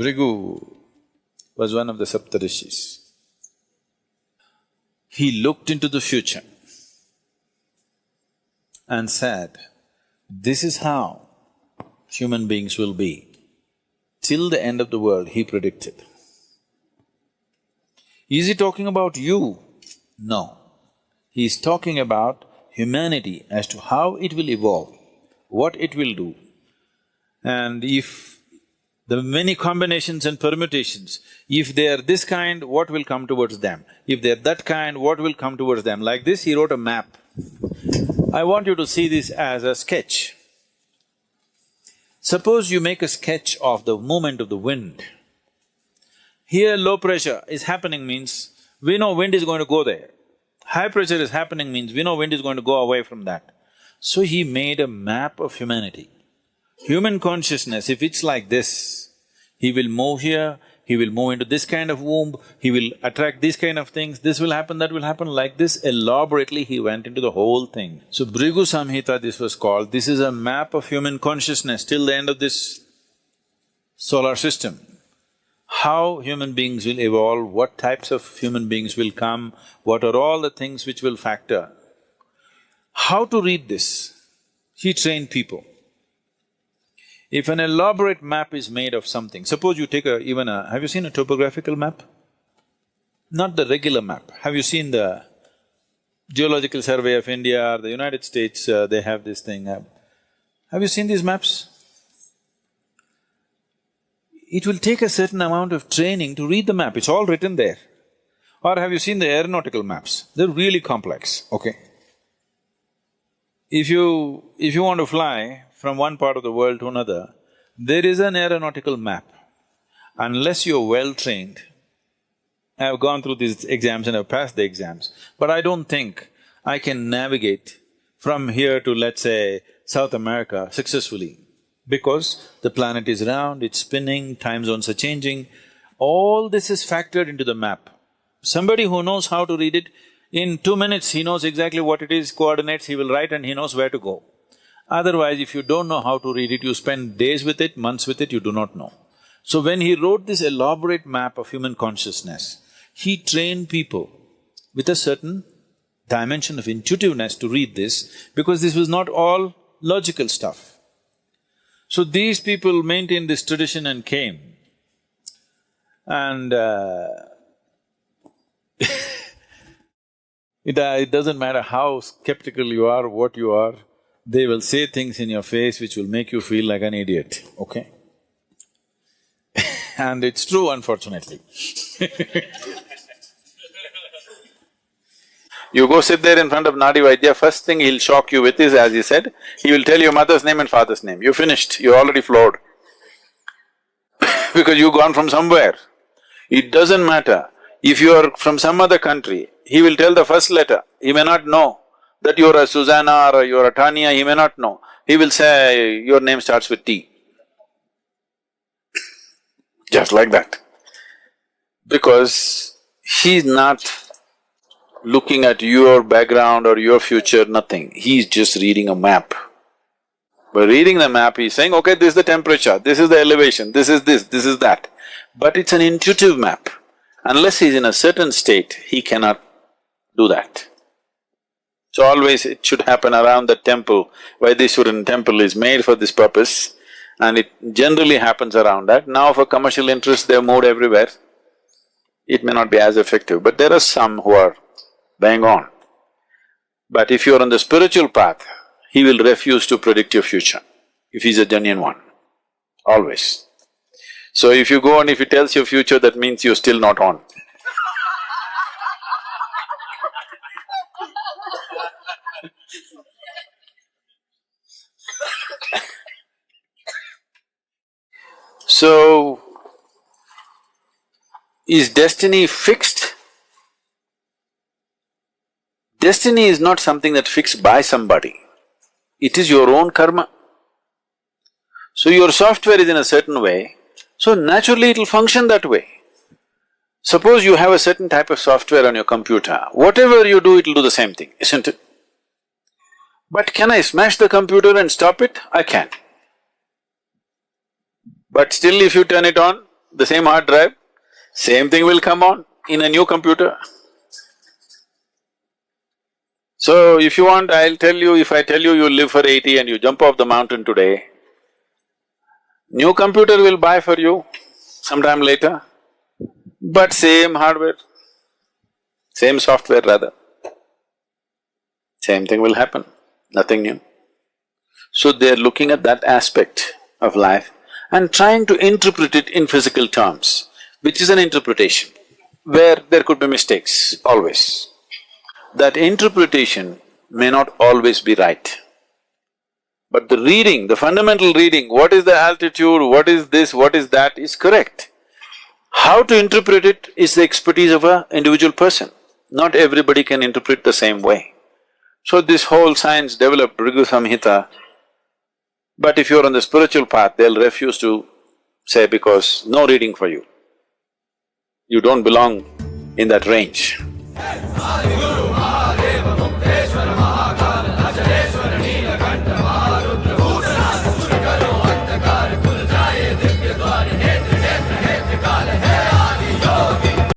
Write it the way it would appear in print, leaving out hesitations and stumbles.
Bhrigu was one of the Saptarishis. He looked into the future and said, this is how human beings will be. Till the end of the world, he predicted. Is he talking about you? No. He is talking about humanity as to how it will evolve, what it will do. And if the many combinations and permutations, if they are this kind, what will come towards them? If they are that kind, what will come towards them? Like this, he wrote a map. I want you to see this as a sketch. Suppose you make a sketch of the movement of the wind. Here low pressure is happening means we know wind is going to go there. High pressure is happening means we know wind is going to go away from that. So he made a map of humanity. Human consciousness, if it's like this, he will move here, he will move into this kind of womb, he will attract these kind of things, this will happen, that will happen, like this, elaborately he went into the whole thing. So Bhrigu Samhita this was called, this is a map of human consciousness till the end of this solar system. How human beings will evolve, what types of human beings will come, what are all the things which will factor. How to read this? He trained people. If an elaborate map is made of something, suppose you take have you seen a topographical map? Not the regular map. Have you seen the Geological Survey of India or the United States, they have this thing. Have you seen these maps? It will take a certain amount of training to read the map, it's all written there. Or have you seen the aeronautical maps? They're really complex, okay? If you want to fly from one part of the world to another, there is an aeronautical map. Unless you're well-trained, I've gone through these exams and I've passed the exams, but I don't think I can navigate from here to, let's say, South America successfully, because the planet is round, it's spinning, time zones are changing. All this is factored into the map. Somebody who knows how to read it, in 2 minutes he knows exactly what it is, coordinates he will write and he knows where to go. Otherwise, if you don't know how to read it, you spend days with it, months with it, you do not know. So when he wrote this elaborate map of human consciousness, he trained people with a certain dimension of intuitiveness to read this, because this was not all logical stuff. So these people maintained this tradition and came, and it doesn't matter how skeptical you are, what you are, they will say things in your face which will make you feel like an idiot, okay? And it's true, unfortunately. You go sit there in front of Nadi Vaidya, first thing he'll shock you with is, as he said, he will tell your mother's name and father's name. You finished, you're already floored. Because you've gone from somewhere. It doesn't matter. If you are from some other country, he will tell the first letter. He may not know that you're a Susanna or you're a Tanya, he may not know. He will say, your name starts with T. Just like that. Because he's not looking at your background or your future, nothing. He's just reading a map. By reading the map, he's saying, okay, this is the temperature, this is the elevation, this is that. But it's an intuitive map. Unless he's in a certain state, he cannot do that. So always it should happen around the temple. Vaidishwaran temple is made for this purpose, and it generally happens around that. Now for commercial interest, they've moved everywhere. It may not be as effective, but there are some who are bang on. But if you're on the spiritual path, he will refuse to predict your future, if he's a genuine one, always. So if you go and if he tells your future, that means you're still not on. So, is destiny fixed? Destiny is not something that's fixed by somebody, it is your own karma. So your software is in a certain way, so naturally it'll function that way. Suppose you have a certain type of software on your computer, whatever you do, it'll do the same thing, isn't it? But can I smash the computer and stop it? I can. But still if you turn it on, the same hard drive, same thing will come on in a new computer. So if you want, I'll tell you, if I tell you you live for 80 and you jump off the mountain today, new computer will buy for you sometime later, but same hardware, same software rather. Same thing will happen, nothing new. So they're looking at that aspect of life and trying to interpret it in physical terms, which is an interpretation, where there could be mistakes, always. That interpretation may not always be right. But the reading, the fundamental reading, what is the altitude, what is this, what is that, is correct. How to interpret it is the expertise of an individual person. Not everybody can interpret the same way. So this whole science developed Rigu Samhita, but if you're on the spiritual path, they'll refuse to say because no reading for you. You don't belong in that range.